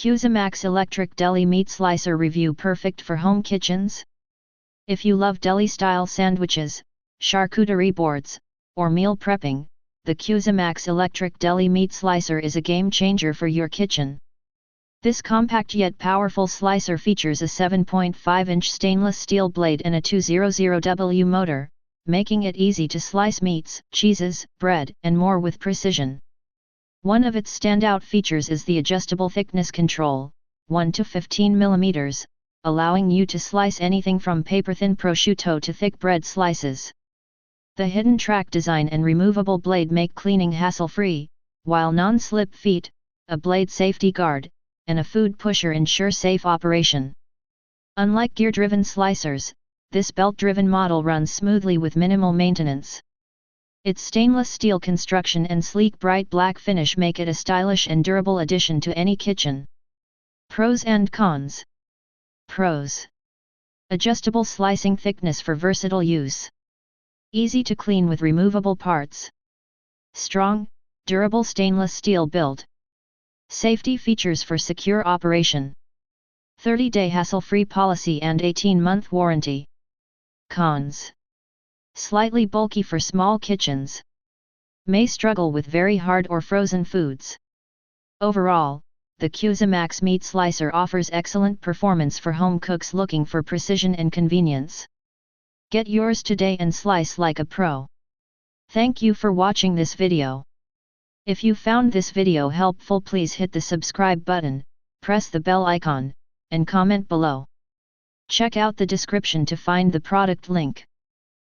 CUSIMAX Electric Deli Meat Slicer Review, perfect for home kitchens? If you love deli-style sandwiches, charcuterie boards, or meal prepping, the CUSIMAX Electric Deli Meat Slicer is a game changer for your kitchen. This compact yet powerful slicer features a 7.5-inch stainless steel blade and a 200W motor, making it easy to slice meats, cheeses, bread, and more with precision. One of its standout features is the adjustable thickness control, 1 to 15 mm, allowing you to slice anything from paper-thin prosciutto to thick bread slices. The hidden track design and removable blade make cleaning hassle-free, while non-slip feet, a blade safety guard, and a food pusher ensure safe operation. Unlike gear-driven slicers, this belt-driven model runs smoothly with minimal maintenance. Its stainless steel construction and sleek bright black finish make it a stylish and durable addition to any kitchen. Pros and cons. Pros: adjustable slicing thickness for versatile use. Easy to clean with removable parts. Strong, durable stainless steel build. Safety features for secure operation. 30-day hassle-free policy and 18-month warranty. Cons: slightly bulky for small kitchens. May struggle with very hard or frozen foods. Overall, the CUSIMAX meat slicer offers excellent performance for home cooks looking for precision and convenience. Get yours today and slice like a pro. Thank you for watching this video. If you found this video helpful, please hit the subscribe button, press the bell icon, and comment below. Check out the description to find the product link.